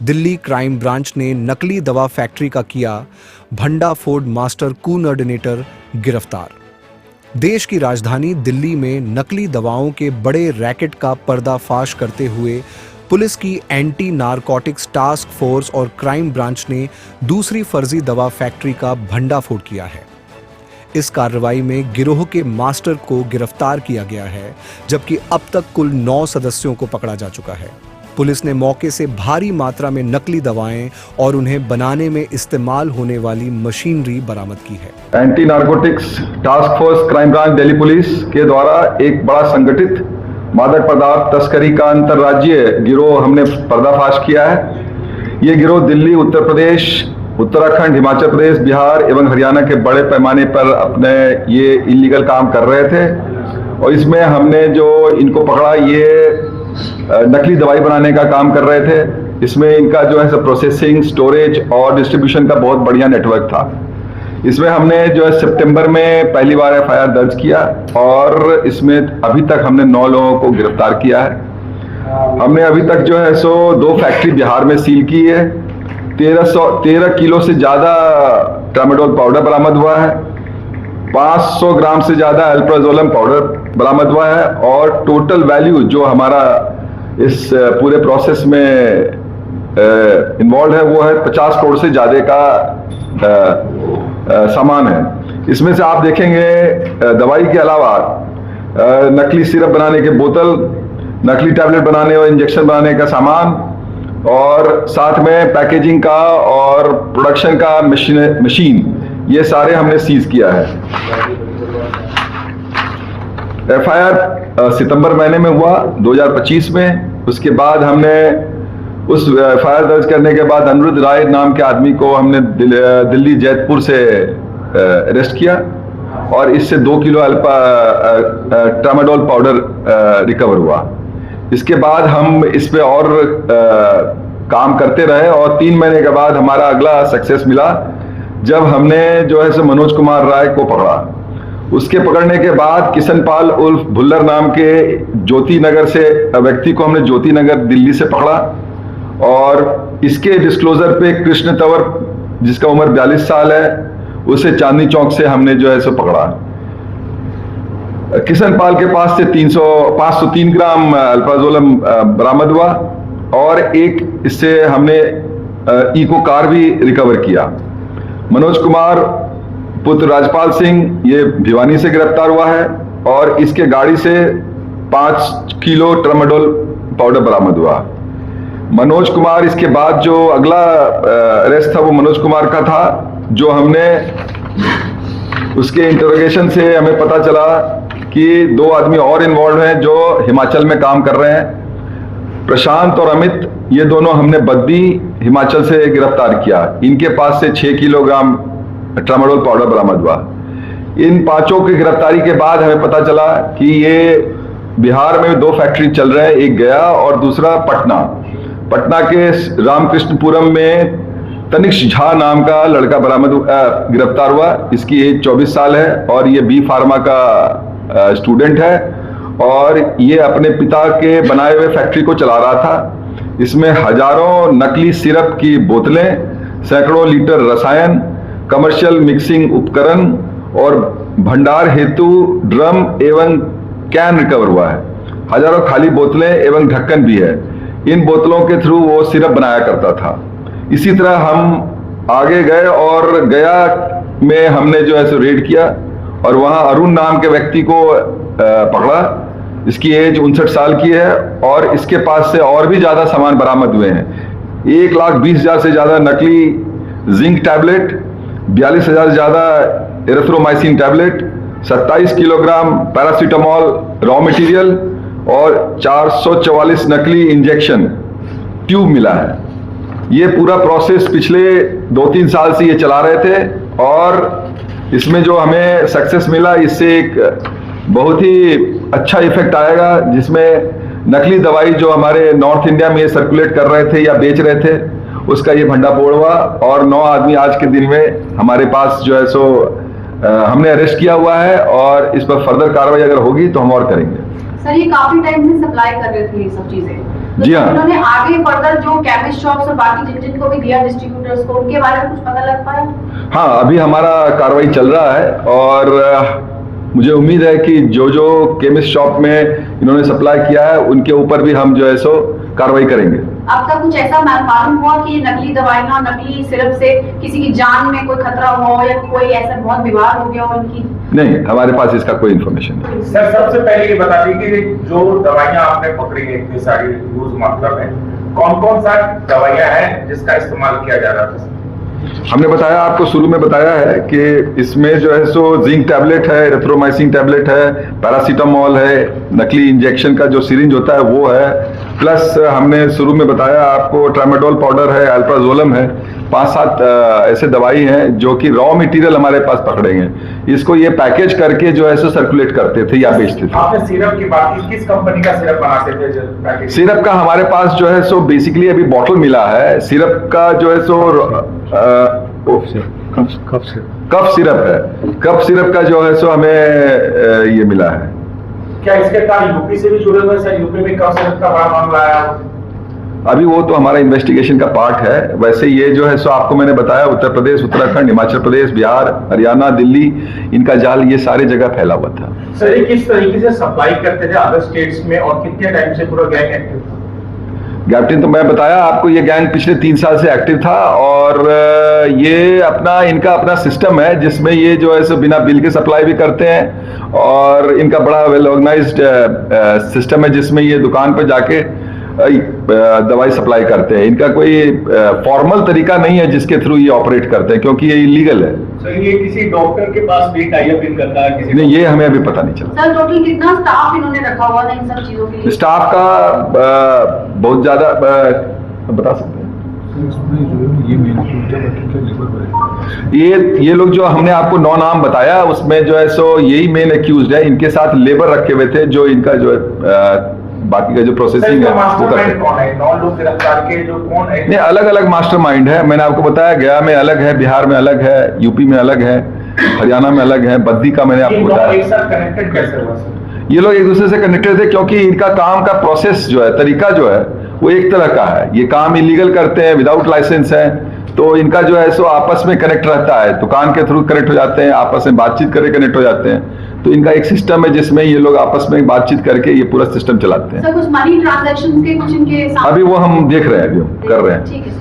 Delhi crime branch ने नकली दवा फैक्ट्री का किया भंडाफोड़ मास्टर कोऑर्डिनेटर गिरफ्तार। देश की राजधानी दिल्ली में नकली दवाओं के बड़े रैकेट का पर्दाफाश करते हुए पुलिस की एंटी नारकोटिक्स टास्क फोर्स और क्राइम ब्रांच ने दूसरी फर्जी दवा फैक्ट्री का भंडाफोड़ किया है। इस कार्रवाई में गिरोह के मास्टर को गिरफ्तार किया गया है, जबकि अब तक कुल 9 सदस्यों को पकड़ा जा चुका है। पुलिस ने मौके से भारी मात्रा में नकली दवाएं और उन्हें बनाने में इस्तेमाल होने वाली मशीनरी बरामद की है। Anti narcotics task force crime branch Delhi police के द्वारा एक बड़ा संगठित मादक पदार्थ तस्करी का अंतर्राज्यीय गिरोह हमने पर्दाफाश किया है। ये गिरोह दिल्ली, उत्तर प्रदेश, उत्तराखंड, हिमाचल प्रदेश, बिहार एवं हरियाणा के बड़े पैमाने पर अपने ये इलीगल काम कर रहे थे और इसमें हमने जो इनको पकड़ा ये नकली दवाई बनाने का काम कर रहे थे। इसमें इनका जो है प्रोसेसिंग, स्टोरेज और डिस्ट्रीब्यूशन का बहुत बढ़िया नेटवर्क था। इसमें हमने जो है सितंबर में पहली बार एफआईआर दर्ज किया और इसमें अभी तक हमने 9 लोगों को गिरफ्तार किया है। हमने अभी तक जो है 2 फैक्ट्री बिहार में सील की है। 13 किलो से ज़्यादा ट्रामाडोल पाउडर बरामद हुआ है। 500 ग्राम से ज़्यादा अल्प्राजोलम पाउडर बरामद हुआ है और टोटल वैल्यू जो हमारा इस पूरे प्रोसेस में इन्वॉल्व है वो है 50 करोड़ से ज़्यादा का सामान है। इसमें से आप देखेंगे दवाई के अलावा नकली सिरप बनाने के बोतल, नकली टैबलेट बनाने और इंजेक्शन बनाने का सामान और साथ में पैकेजिंग का और प्रोडक्शन का मशीन ये सारे हमने सीज किया है। एफआईआर सितंबर महीने में हुआ 2025 में। उसके बाद हमने उस एफआईआर दर्ज करने के बाद अनिरुद्ध राय नाम के आदमी को हमने दिल्ली जैतपुर से अरेस्ट किया और इससे 2 किलो ट्रामाडोल पाउडर रिकवर हुआ। इसके बाद हम इस पे और काम करते रहे और 3 महीने के बाद हमारा अगला सक्सेस मिला जब हमने जो है मनोज कुमार राय को पकड़ा। उसके पकड़ने के बाद किशन पाल उर्फ भुल्लर नाम के ज्योति नगर से व्यक्ति को हमने ज्योति नगर दिल्ली से पकड़ा और इसके डिस्क्लोजर पे कृष्ण तंवर जिसका उम्र 42 साल है उसे चांदनी चौक से हमने जो है पकड़ा। किशन पाल के पास से 503 ग्राम अल्प्राजोलम बरामद हुआ और एक इससे हमने इको कार भी रिकवर किया। मनोज कुमार पुत्र राजपाल सिंह ये भिवानी से गिरफ्तार हुआ है और इसके गाड़ी से 5 किलो ट्रामाडोल पाउडर बरामद हुआ। मनोज कुमार इसके बाद जो अगला अरेस्ट था वो मनोज कुमार का था, जो हमने उसके इंटरोगेशन से हमें पता चला कि 2 आदमी और इन्वॉल्व हैं जो हिमाचल में काम कर रहे हैं। प्रशांत और अमित ये दोनों हमने बद्दी हिमाचल से गिरफ्तार किया। इनके पास से 6 किलोग्राम ट्रामाडोल पाउडर बरामद हुआ। इन 5 की गिरफ्तारी के बाद हमें पता चला कि ये बिहार में 2 फैक्ट्री चल रहे हैं, एक गया और दूसरा पटना के रामकृष्णपुरम में तनिष्क झा नाम का लड़का गिरफ्तार हुआ। इसकी एज 24 साल है और ये बी फार्मा का स्टूडेंट है और ये अपने पिता के बनाए हुए फैक्ट्री को चला रहा था। इसमें हजारों नकली सिरप की बोतलें, सैकड़ों लीटर रसायन, कमर्शियल मिक्सिंग उपकरण और भंडार हेतु ड्रम एवं कैन रिकवर हुआ है। हजारों खाली बोतलें एवं ढक्कन भी है। इन बोतलों के थ्रू वो सिरप बनाया करता था। इसी तरह हम आगे गए और गया में हमने जो है रेड किया और वहां अरुण नाम के व्यक्ति को पकड़ा। इसकी एज 59 साल की है और इसके पास से और भी ज्यादा सामान बरामद हुए हैं। 1,20,000 से ज्यादा नकली जिंक टैबलेट, 42,000 से ज्यादा erythromycin tablet, 27 kilogram paracetamol raw material और 444 नकली इंजेक्शन ट्यूब मिला है। ये पूरा प्रोसेस पिछले 2-3 साल से ये चला रहे थे और इसमें जो हमें सक्सेस मिला इससे एक बहुत ही अच्छा इफेक्ट आएगा, जिसमें नकली दवाई जो हमारे नॉर्थ इंडिया में ये सर्कुलेट कर रहे थे या बेच रहे थे उसका ये भंडाफोड़ हुआ और 9 आदमी आज के दिन में हमारे पास जो है हमने अरेस्ट किया हुआ है और इस पर फर्दर कार्रवाई अगर होगी तो हम और करेंगे। सर ये काफी टाइम से सप्लाई कर रहे थे ये सब चीजें, तो जी हाँ। उन्होंने आगे फर्दर जो केमिस्ट शॉप्स और बाकी जिन जिनको भी दिया डिस्ट्रीब्यूटर्स को, उनके बारे में कुछ पता लग पाया? हाँ, अभी हमारा कार्रवाई चल रहा है और मुझे उम्मीद है कि जो जो केमिस्ट शॉप में इन्होंने सप्लाई किया है उनके ऊपर भी हम जो है सो कार्रवाई करेंगे। अब तक कुछ ऐसा मालूम हुआ कि ये नकली दवाइयां और नकली सिरप से किसी की जान में कोई खतरा हुआ हो या कोई ऐसा बहुत विवाद हो गया हो इनकी? नहीं, हमारे पास इसका कोई इन्फॉर्मेशन नहीं। सर सबसे पहले ये बता दीजिए कि जो दवाइयां आपने पकड़ी है इतनी सारी यूज मात्रा में, कौन कौन सा दवाइयां हैं जिसका इस्तेमाल किया जा रहा था? हमने बताया, आपको शुरू में बताया है कि इसमें जो है सो जिंक टैबलेट है, एरिथ्रोमाइसिन टैबलेट है, पैरासीटामोल है, नकली इंजेक्शन का जो सिरिंज होता है वो है, प्लस हमने शुरू में बताया आपको ट्रामाडोल पाउडर है, अल्प्राजोलम है, 5-7 ऐसे दवाई हैं जो कि रॉ मटेरियल हमारे पास पकड़े हैं। इसको ये पैकेज करके जो है सो सर्कुलेट करते थे या बेचते थे। आपने सिरप की बात की, किस कंपनी का सिरप बनाते थे जो पैकेज? सिरप का हमारे पास जो है सो बेसिकली अभी बॉटल मिला है। सिरप का जो है सो कफ सिरप है। कफ सिरप का जो है सो हमें ये मिला है। क्या इसके साथ यूपी से भी जुड़े हुए सर? यूपी में कब सिरप का बड़ा मामला आया? अभी वो तो हमारा इन्वेस्टिगेशन का पार्ट है। वैसे ये जो है सो आपको मैंने बताया, उत्तर प्रदेश, उत्तराखंड, हिमाचल प्रदेश, बिहार, हरियाणा, दिल्ली, इनका जाल ये सारे जगह फैला हुआ था। सर ये किस तरीके से सप्लाई करते थे अदर स्टेट्स में और कितने टाइम से पूरा गैंग एक्टिव था? कैप्टन, तो मैं बताया आपको, ये गैंग पिछले 3 साल से एक्टिव था और ये इनका अपना सिस्टम है जिसमें ये जो है सो बिना बिल के सप्लाई भी करते हैं और इनका बड़ा वेल ऑर्गेनाइज्ड सिस्टम है जिसमें ये दुकान पर जाके दवाई सप्लाई करते हैं। इनका कोई फॉर्मल तरीका नहीं है जिसके थ्रू ये ऑपरेट करते हैं, क्योंकि ये इलीगल है। सर ये किसी डॉक्टर के पास भी टाई अप करता है किसी? नहीं, ये हमें अभी पता नहीं चला। सर टोटल कितना स्टाफ इन्होंने रखा हुआ था इन सब चीजों के लिए? स्टाफ का बहुत ज्यादा बता सकते हैं। ये लोग जो हमने आपको 9 नाम बताया उसमें जो है सो यही मेन एक्यूज्ड है। इनके साथ लेबर रखे हुए थे जो इनका जो है बाकी का जो प्रोसेसिंग है वो करते हैं। कौन है 9 लोग गिरफ्तार के जो कौन है? नहीं, अलग अलग मास्टरमाइंड है। मैंने आपको बताया गया में अलग है, बिहार में अलग है, यूपी में अलग है, हरियाणा में अलग है, बद्दी का मैंने आपको बताया। एक साथ कनेक्टेड कैसे हुआ सर? ये लोग एक दूसरे से कनेक्टेड थे क्योंकि इनका काम का प्रोसेस जो है, तरीका जो है वो एक तरह का है। ये काम इलीगल करते हैं, विदाउट लाइसेंस है, तो इनका जो है सो आपस में कनेक्ट रहता है, दुकान के थ्रू कनेक्ट हो जाते हैं, आपस में बातचीत करके कनेक्ट हो जाते हैं। तो इनका एक सिस्टम है जिसमें ये लोग आपस में बातचीत करके ये पूरा सिस्टम चलाते हैं। सर कुछ मनी ट्रांजैक्शन के कुछ इनके साथ अभी वो हम देख रहे हैं, अभी हम कर रहे हैं। ठीक है।